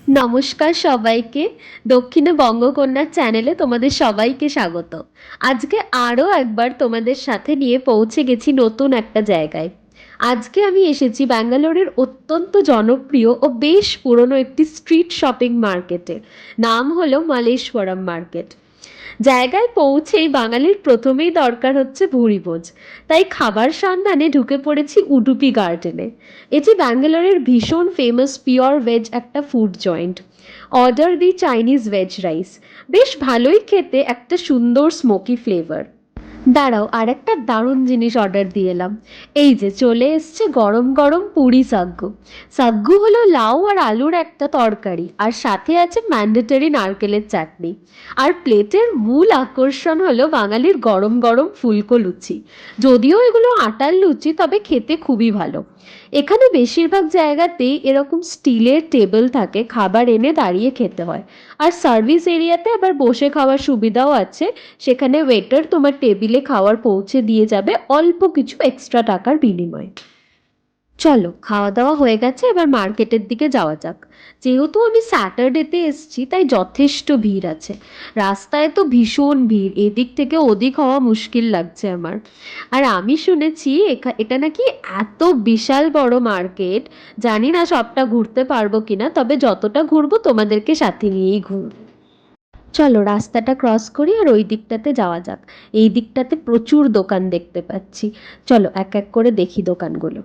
নমস্কার সবাইকে। দক্ষিণে বঙ্গকন্যার চ্যানেলে তোমাদের সবাইকে স্বাগত। আজকে আরও একবার তোমাদের সাথে নিয়ে পৌঁছে গেছি নতুন একটা জায়গায়। আজকে আমি এসেছি ব্যাঙ্গালোরের অত্যন্ত জনপ্রিয় ও বেশ পুরনো একটি স্ট্রিট শপিং মার্কেটে। নাম হলো মালেশ্বরম মার্কেট। জায়গায় পৌঁছেই বাঙালির প্রথমেই দরকার হচ্ছে ভুরিভোজ। তাই খাবার সন্ধানে ঢুকে পড়েছি উডুপি গার্ডেনে। এটি ব্যাঙ্গালোরের ভীষণ ফেমাস পিওর ভেজ একটা ফুড জয়েন্ট। অর্ডার দিই চাইনিজ ভেজ রাইস। বেশ ভালোই খেতে, একটা সুন্দর স্মোকি ফ্লেভার। দাঁড়াও, আর একটা দারুণ জিনিস অর্ডার দিয়ে এলাম। এই যে চলে এসছে গরম গরম পুরি সাগ্গু। সাগ্গু হলো লাউ আর আলুর একটা তরকারি, আর সাথে আছে ম্যান্ডেটরি নারকেলের চাটনি। আর প্লেটের মূল আকর্ষণ হলো বাঙালির গরম গরম ফুলকো লুচি। যদিও এগুলো আটার লুচি, তবে খেতে খুবই ভালো। এখানে বেশিরভাগ জায়গাতেই এরকম স্টিলের টেবিল থাকে, খাবার এনে দাঁড়িয়ে খেতে হয়। আর সার্ভিস এরিয়াতে আবার বসে খাওয়ার সুবিধাও আছে। সেখানে ওয়েটার তোমার টেবিলে খাবার পৌঁছে দিয়ে যাবে অল্প কিছু এক্সট্রা টাকার বিনিময়ে। চলো, খাওয়া দাওয়া হয়ে গেছে, এবার মার্কেটের দিকে যাওয়া যাক। যেহেতু আমি স্যাটারডেতে এসছি, তাই যথেষ্ট ভিড় আছে। রাস্তায় তো ভীষণ ভিড়, এদিক থেকে ওদিক হওয়া মুশকিল লাগছে আমার। আর আমি শুনেছি এটা নাকি এত বিশাল বড় মার্কেট। জানি না সবটা ঘুরতে পারবো কিনা, তবে যতটা ঘুরবো তোমাদেরকে সাথে নিয়েই ঘুরবো। চলো রাস্তাটা ক্রস করি আর ওই দিকটাতে যাওয়া যাক। এই দিকটাতে প্রচুর দোকান দেখতে পাচ্ছি। চলো এক এক করে দেখি দোকানগুলো।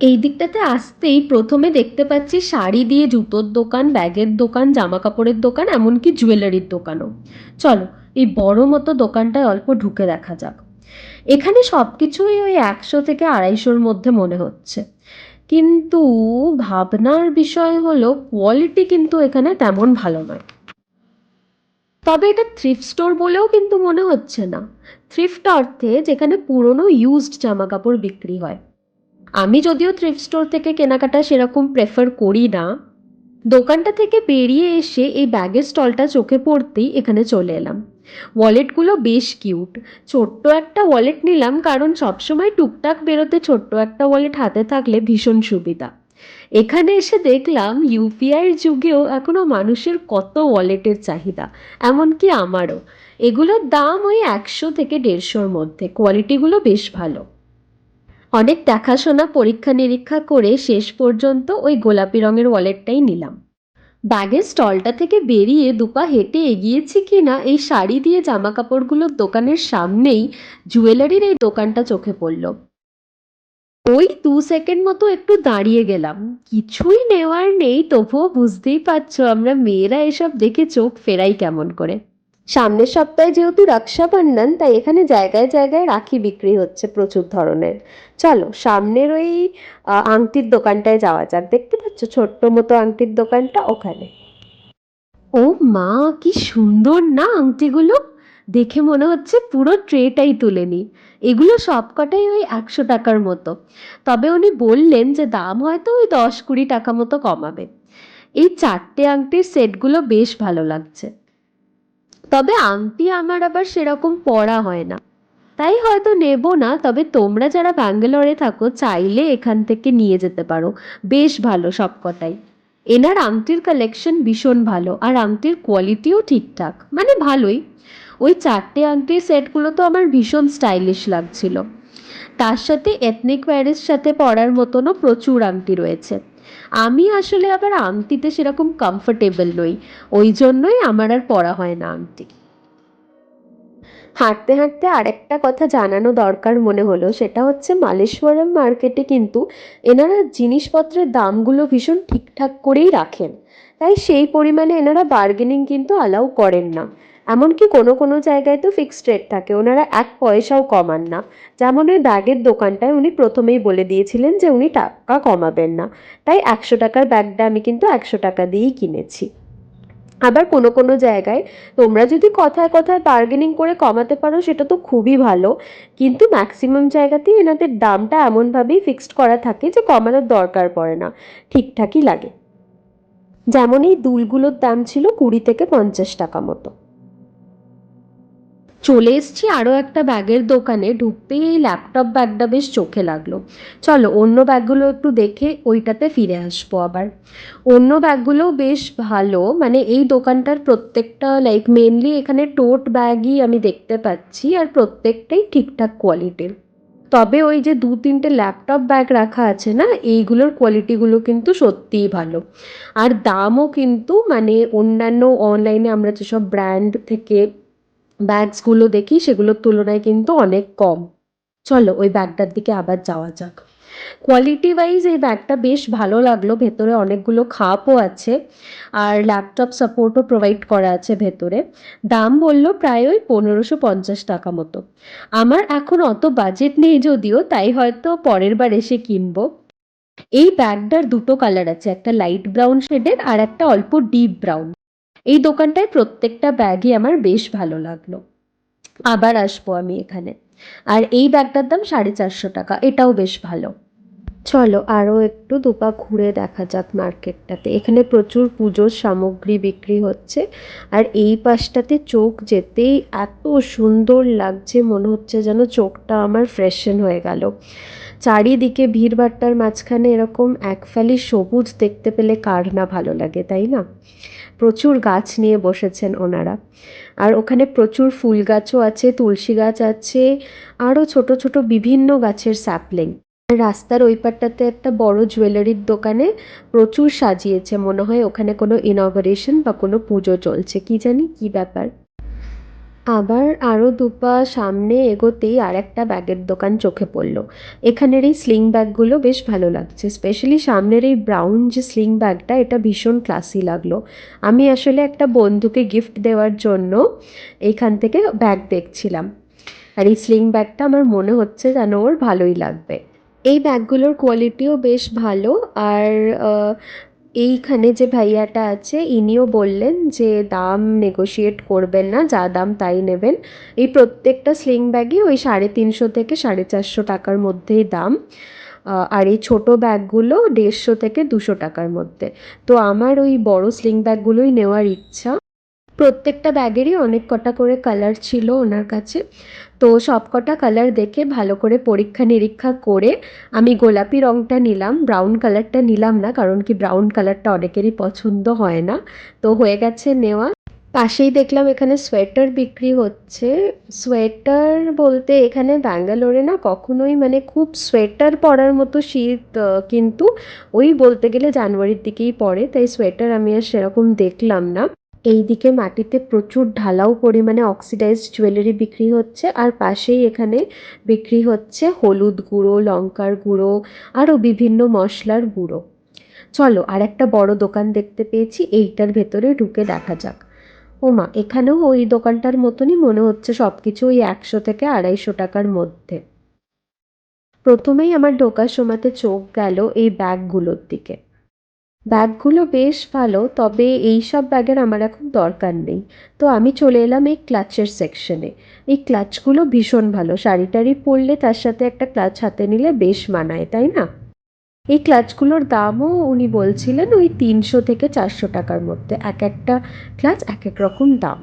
এই দিকটাতে আসতেই প্রথমে দেখতে পাচ্ছি শাড়ি দিয়ে জুতোর দোকান, ব্যাগের দোকান, জামা কাপড়ের দোকান, এমনকি জুয়েলারির দোকানও। চলো এই বড় মতো দোকানটায় অল্প ঢুকে দেখা যাক। এখানে সব কিছুই ওই 100 থেকে 250-র মধ্যে মনে হচ্ছে। কিন্তু ভাবনার বিষয় হলো কোয়ালিটি কিন্তু এখানে তেমন ভালো নয়। তবে এটা থ্রিফ্ট স্টোর বলেও কিন্তু মনে হচ্ছে না। থ্রিফ্ট অর্থে যেখানে পুরনো ইউজড জামা কাপড় বিক্রি হয়। আমি যদিও থ্রিফ্ট স্টোর থেকে কেনাকাটা সেরকম প্রেফার করি না। দোকানটা থেকে বেরিয়ে এসে এই ব্যাগের স্টলটা চোখে পড়তেই এখানে চলে এলাম। ওয়ালেটগুলো বেশ কিউট। ছোট্ট একটা ওয়ালেট নিলাম, কারণ সবসময় টুকটাক বেরোতে ছোট্ট একটা ওয়ালেট হাতে থাকলে ভীষণ সুবিধা। এখানে এসে দেখলাম ইউপিআইয়ের যুগেও এখনো মানুষের কত ওয়ালেটের চাহিদা, এমনকি আমারও। এগুলোর দাম ওই 100 থেকে 150-র মধ্যে, কোয়ালিটিগুলো বেশ ভালো। অনেক দেখাশোনা পরীক্ষা নিরীক্ষা করে শেষ পর্যন্ত ওই গোলাপি রঙের ওয়ালেটটাই নিলাম। ব্যাগের স্টলটা থেকে বেরিয়ে দুপা হেঁটে এগিয়েছি কিনা এই শাড়ি দিয়ে জামা কাপড়গুলোর দোকানের সামনেই জুয়েলারির এই দোকানটা চোখে পড়ল। ওই 2 সেকেন্ড মতো একটু দাঁড়িয়ে গেলাম। কিছুই নেওয়ার নেই, তবুও বুঝতেই পারছো আমরা মেয়েরা এসব দেখে চোখ ফেরাই কেমন করে। সামনের সপ্তাহে যেহেতু রক্ষাবন্ধন, তাই এখানে জায়গায় জায়গায় রাখি বিক্রি হচ্ছে প্রচুর ধরনের। চলো সামনের ওই আংটির দোকানটায় যাওয়া যাক। দেখতে পাচ্ছ ছোট্ট মতো আংটির দোকানটা, ওখানে। ও মা, কি সুন্দর না আংটিগুলো! দেখে মনে হচ্ছে পুরো ট্রেটাই তুলে নি। এগুলো সবকটাই ওই 100 টাকার মতো। তবে উনি বললেন যে দাম হয়তো ওই 10-20 টাকা মতো কমাবে। এই 4টে আংটির সেটগুলো বেশ ভালো লাগছে। তবে আংটি আমার আবার সেরকম পরা হয় না, তাই হয়তো নেব না। তবে তোমরা যারা ব্যাঙ্গালোরে থাকো চাইলে এখান থেকে নিয়ে যেতে পারো। বেশ ভালো সবকটাই। এনার আংটির কালেকশন ভীষণ ভালো, আর আংটির কোয়ালিটিও ঠিকঠাক, মানে ভালোই। ওই 4টে আংটির সেটগুলো তো আমার ভীষণ স্টাইলিশ লাগছিল। তার সাথে এথনিক ওয়্যারের সাথে পরার মতনও প্রচুর আংটি রয়েছে। আমি আসলে আবার আংটিতে সেরকম কমফোর্টেবল নই, ওই জন্যই আমার আর পরা হয় না আংটি। হাঁটতে হাঁটতে আরেকটা কথা জানানো দরকার মনে হলো, সেটা হচ্ছে মালেশ্বরম মার্কেটে কিন্তু এনারা জিনিসপত্রের দামগুলো ভীষণ ঠিকঠাক করেই রাখেন। তাই সেই পরিমাণে এনারা বার্গেনিং কিন্তু অ্যালাউ করেন না। এমনকি কোনো কোনো জায়গায় তো ফিক্সড রেট থাকে, ওনারা 1 পয়সাও কমান না। যেমন ওই ব্যাগের দোকানটায় উনি প্রথমেই বলে দিয়েছিলেন যে উনি টাকা কমাবেন না। তাই 100 টাকার ব্যাগটা আমি কিন্তু 100 টাকা দিয়েই কিনেছি। আবার কোনো কোনো জায়গায় তোমরা যদি কথায় কথায় বার্গেনিং করে কমাতে পারো সেটা তো খুবই ভালো। কিন্তু ম্যাক্সিমাম জায়গাতেই এনাদের দামটা এমনভাবেই ফিক্সড করা থাকে যে কমানোর দরকার পড়ে না, ঠিকঠাকই লাগে। যেমন এই দুলগুলোর দাম ছিল 20 থেকে 50 টাকা মতো। চলে এসেছি আরও একটা ব্যাগের দোকানে। ঢুকতেই এই ল্যাপটপ ব্যাগটা বেশ চোখে লাগলো। চলো অন্য ব্যাগগুলো একটু দেখে ওইটাতে ফিরে আসবো আবার। অন্য ব্যাগগুলোও বেশ ভালো, মানে এই দোকানটার প্রত্যেকটা লাইক মেনলি এখানে টোট ব্যাগই আমি দেখতে পাচ্ছি, আর প্রত্যেকটাই ঠিকঠাক কোয়ালিটির। তবে ওই যে দু তিনটে ল্যাপটপ ব্যাগ রাখা আছে না, এইগুলোর কোয়ালিটিগুলো কিন্তু সত্যিই ভালো। আর দামও কিন্তু মানে অন্যান্য অনলাইনে আমরা যেসব ব্র্যান্ড থেকে ব্যাগসগুলো দেখি সেগুলোর তুলনায় কিন্তু অনেক কম। চলো ওই ব্যাগটার দিকে আবার যাওয়া যাক। কোয়ালিটি ওয়াইজ এই ব্যাগটা বেশ ভালো লাগলো, ভেতরে অনেকগুলো খাপও আছে আর ল্যাপটপ সাপোর্টও প্রোভাইড করা আছে ভেতরে। দাম বললো প্রায় ওই 1550 টাকা মতো। আমার এখন অত বাজেট নেই যদিও, তাই হয়তো পরের বার এসে কিনবো। এই ব্যাগটার দুটো কালার আছে, একটা লাইট ব্রাউন শেডের আর একটা অল্প ডিপ ব্রাউন। এই দোকানটায় প্রত্যেকটা ব্যাগই আমার বেশ ভালো লাগলো, আবার আসবো আমি এখানে। আর এই ব্যাগটার দাম 450 টাকা, এটাও বেশ ভালো। চলো আরও একটু দুপা ঘুরে দেখা যাক মার্কেটটাতে। এখানে প্রচুর পুজোর সামগ্রী বিক্রি হচ্ছে, আর এই পাশটাতে চোখ যেতেই এত সুন্দর লাগছে, মনে হচ্ছে যেন চোখটা আমার ফ্রেশেন হয়ে গেল। চারিদিকে ভিড়ভাট্টার মাঝখানে এরকম এক ফালি সবুজ দেখতে পেলে কার না ভালো লাগে, তাই না? প্রচুর গাছ নিয়ে বসেছেন ওনারা। আর ওখানে প্রচুর ফুল গাছও আছে, তুলসী গাছ আছে, আরও ছোট ছোট বিভিন্ন গাছের স্যাপলিং। রাস্তার ওই পারটাতে একটা বড় জুয়েলারির দোকানে প্রচুর সাজিয়েছে, মনে হয় ওখানে কোনো ইনগরেশন বা কোনো পুজো চলছে, কি জানি কি ব্যাপার। আবার আরও দুপা সামনে এগোতেই আর একটা ব্যাগের দোকান চোখে পড়লো। এখানের এই স্লিং ব্যাগগুলো বেশ ভালো লাগছে, স্পেশালি সামনের এই ব্রাউন যে স্লিং ব্যাগটা, এটা ভীষণ ক্লাসি লাগলো। আমি আসলে একটা বন্ধুকে গিফট দেওয়ার জন্য এইখান থেকে ব্যাগ দেখছিলাম, আর এই স্লিং ব্যাগটা আমার মনে হচ্ছে যেন ওর ভালোই লাগবে। এই ব্যাগগুলোর কোয়ালিটিও বেশ ভালো। আর এইখানে যে ভাইয়াটা আছে ইনিও বললেন যে দাম নেগোশিয়েট করবেন না, যা দাম তাই নেবেন। এই প্রত্যেকটা স্লিং ব্যাগই ওই 350 থেকে 450 টাকার মধ্যেই দাম। আর এই ছোটো ব্যাগগুলো 150 থেকে 200 টাকার মধ্যে। তো আমার ওই বড় স্লিং ব্যাগগুলোই নেওয়ার ইচ্ছা। প্রত্যেকটা ব্যাগেরই অনেক কটা করে কালার ছিল ওনার কাছে। তো সব কটা কালার দেখে ভালো করে পরীক্ষা নিরীক্ষা করে আমি গোলাপি রঙটা নিলাম, ব্রাউন কালারটা নিলাম না, কারণ কি ব্রাউন কালারটা অনেকেরই পছন্দ হয় না। তো হয়ে গেছে নেওয়া। পাশেই দেখলাম এখানে সোয়েটার বিক্রি হচ্ছে। সোয়েটার বলতে এখানে ব্যাঙ্গালোরে না কখনোই মানে খুব সোয়েটার পরার মতো শীত কিন্তু ওই বলতে গেলে জানুয়ারির দিকেই পড়ে, তাই সোয়েটার আমি আর সেরকম দেখলাম না। এইদিকে মাটিতে প্রচুর ঢালাও পরিমাণে অক্সিডাইজড জুয়েলারি বিক্রি হচ্ছে, আর পাশেই এখানে বিক্রি হচ্ছে হলুদ গুঁড়ো, লঙ্কার গুঁড়ো, আরও বিভিন্ন মশলার গুঁড়ো। চলো আর একটা বড় দোকান দেখতে পেয়েছি, এইটার ভেতরে ঢুকে দেখা যাক। ওমা, এখানেও ওই দোকানটার মতনই মনে হচ্ছে, সব কিছু ওই 100 থেকে 250 টাকার মধ্যে। প্রথমেই আমার ঢোকার সময়তে চোখ গেল এই ব্যাগগুলোর দিকে। ব্যাগগুলো বেশ ভালো, তবে এই সব ব্যাগের আমার এখন দরকার নেই। তো আমি চলে এলাম এই ক্লাচের সেকশনে। এই ক্লাচগুলো ভীষণ ভালো, শাড়ি টাড়ি পরলে তার সাথে একটা ক্লাচ হাতে নিলে বেশ মানায়, তাই না? এই ক্লাচগুলোর দামও উনি বলছিলেন ওই 300 থেকে 400 টাকার মধ্যে, এক একটা ক্লাচ এক এক রকম দাম।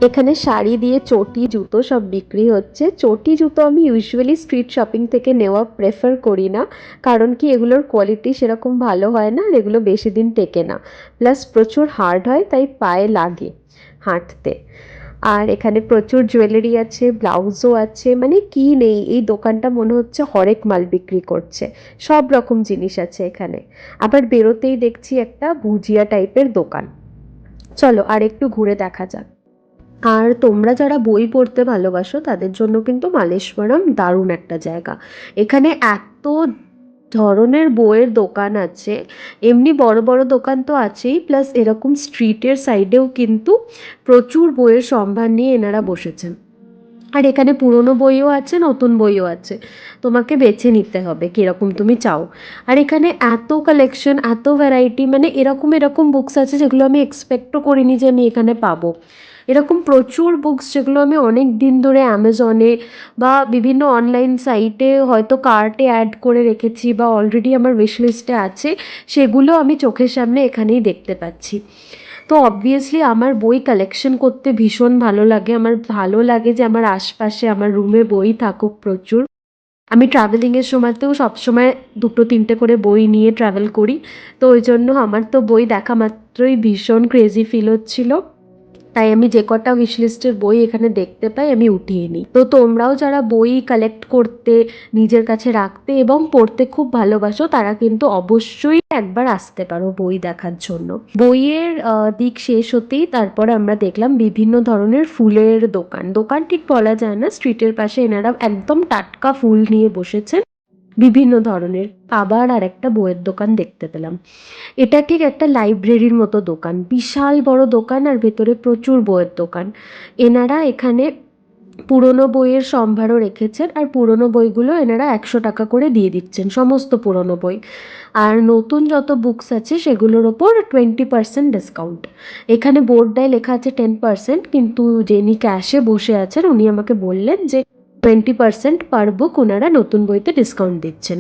এখানে শাড়ি দিয়ে চটি জুতো সব বিক্রি হচ্ছে। চটি জুতো আমি ইউজুয়ালি স্ট্রিট শপিং থেকে নেওয়া প্রেফার করি না, কারণ কি এগুলোর কোয়ালিটি সেরকম ভালো হয় না আর এগুলো বেশি দিন টেকে না, প্লাস প্রচুর হার্ড হয়, তাই পায়ে লাগে হাঁটতে। আর এখানে প্রচুর জুয়েলারি আছে, ব্লাউজও আছে, মানে কি নেই এই দোকানটা, মনে হচ্ছে হরেক মাল বিক্রি করছে, সব রকম জিনিস আছে এখানে। আবার বেরোতেই দেখছি একটা ভুজিয়া টাইপের দোকান। চলো আর একটু ঘুরে দেখা যাক। আর তোমরা যারা বই পড়তে ভালোবাসো তাদের জন্য কিন্তু মালেশ্বরম দারুণ একটা জায়গা। এখানে এত ধরনের বইয়ের দোকান আছে, এমনি বড় বড় দোকান তো আছেই, প্লাস এরকম স্ট্রিটের সাইডেও কিন্তু প্রচুর বইয়ের সম্ভার নিয়ে এনারা বসেছেন। আর এখানে পুরনো বইও আছে, নতুন বইও আছে, তোমাকে বেছে নিতে হবে কীরকম তুমি চাও। আর এখানে এত কালেকশন, এত ভ্যারাইটি, মানে এরকম এরকম বুকস আছে যেগুলো আমি এক্সপেক্টও করিনি যে আমি এখানে পাবো। এরকম প্রচুর বুকস যেগুলো আমি অনেক দিন ধরে অ্যামাজনে বা বিভিন্ন অনলাইন সাইটে হয়তো কার্টে অ্যাড করে রেখেছি বা অলরেডি আমার উইশ লিস্টে আছে, সেগুলো আমি চোখের সামনে এখানেই দেখতে পাচ্ছি। তো অবভিয়াসলি আমার বই কালেকশন করতে ভীষণ ভালো লাগে। আমার ভালো লাগে যে আমার আশপাশে আমার রুমে বই থাকুক প্রচুর। আমি ট্রাভেলিংয়ের সময়তেও সবসময় 2-3টে করে বই নিয়ে ট্রাভেল করি। তো ওই জন্য আমার তো বই দেখা মাত্রই ভীষণ ক্রেজি ফিল হচ্ছিল। তাই আমি যে কটা উইশ লিস্টের বই এখানে দেখতে পাই আমি উঠিয়ে নিই। তো তোমরাও যারা বই কালেক্ট করতে, নিজের কাছে রাখতে এবং পড়তে খুব ভালোবাসো, তারা কিন্তু অবশ্যই একবার আসতে পারো বই দেখার জন্য। বইয়ের দিক শেষ হতেই তারপরে আমরা দেখলাম বিভিন্ন ধরনের ফুলের দোকান। দোকান ঠিক বলা যায় না, স্ট্রিটের পাশে এনারা একদম টাটকা ফুল নিয়ে বসেছেন বিভিন্ন ধরনের। আবার আর একটা বইয়ের দোকান দেখতে পেলাম। এটা ঠিক একটা লাইব্রেরির মতো দোকান, বিশাল বড় দোকান আর ভেতরে প্রচুর বইয়ের দোকান। এনারা এখানে পুরনো বইয়ের সম্ভারও রেখেছেন আর পুরনো বইগুলো এনারা 100 টাকা করে দিয়ে দিচ্ছেন, সমস্ত পুরনো বই। আর নতুন যত বুকস আছে সেগুলোর ওপর 20% ডিসকাউন্ট। এখানে বোর্ডটায় লেখা আছে 10%, কিন্তু যিনি ক্যাশে বসে আছেন উনি আমাকে বললেন যে 20% পার বুক ওনারা নতুন বইতে ডিসকাউন্ট দিচ্ছেন।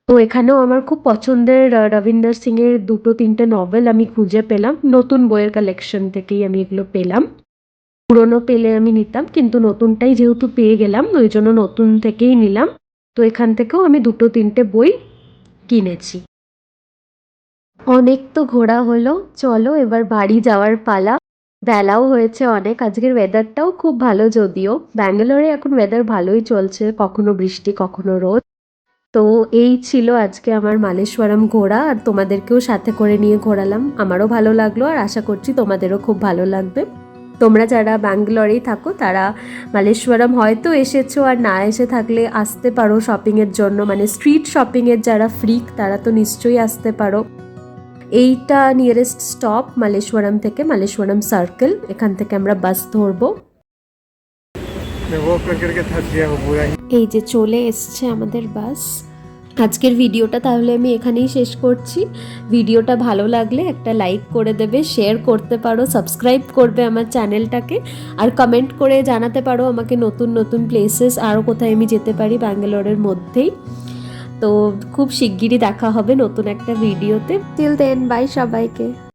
তো এখানেও আমার খুব পছন্দের রবীন্দ্র সিংয়ের 2-3টে নভেল আমি খুঁজে পেলাম। নতুন বইয়ের কালেকশন থেকেই আমি এগুলো পেলাম। পুরনো পেলে আমি নিতাম, কিন্তু নতুনটাই যেহেতু পেয়ে গেলাম ওই জন্য নতুন থেকেই নিলাম। তো এখান থেকেও আমি 2-3টে বই কিনেছি। অনেক তো ঘোরা হলো, চলো এবার বাড়ি যাওয়ার পালা। বেলাও হয়েছে অনেক। আজকের ওয়েদারটাও খুব ভালো, যদিও ব্যাঙ্গালোরে এখন ওয়েদার ভালোই চলছে, কখনো বৃষ্টি কখনো রোদ। তো এই ছিল আজকে আমার মালেশ্বরম ঘোরা, আর তোমাদেরকেও সাথে করে নিয়ে ঘোরালাম। আমারও ভালো লাগলো আর আশা করছি তোমাদেরও খুব ভালো লাগবে। তোমরা যারা ব্যাঙ্গালোরেই থাকো তারা মালেশ্বরম হয়তো এসেছো, আর না এসে থাকলে আসতে পারো শপিংয়ের জন্য, মানে স্ট্রিট শপিংয়ের যারা ফ্রিক তারা তো নিশ্চয়ই আসতে পারো। এইটা নিয়ারেস্ট স্টপ মালেশ্বরম থেকে, মালেশ্বরম সার্কেল। এখান থেকে আমরা বাস ধরবো। এই যে চলে এসছে আমাদের বাস। আজকের ভিডিওটা তাহলে আমি এখানেই শেষ করছি। ভিডিওটা ভালো লাগলে একটা লাইক করে দেবে, শেয়ার করতে পারো, সাবস্ক্রাইব করবে আমার চ্যানেলটাকে, আর কমেন্ট করে জানাতে পারো আমাকে নতুন নতুন প্লেসেস আরও কোথায় আমি যেতে পারি ব্যাঙ্গালোরের মধ্যেই। তো খুব শিগগিরই দেখা হবে নতুন একটা ভিডিওতে। টিল দেন বাই সবাইকে।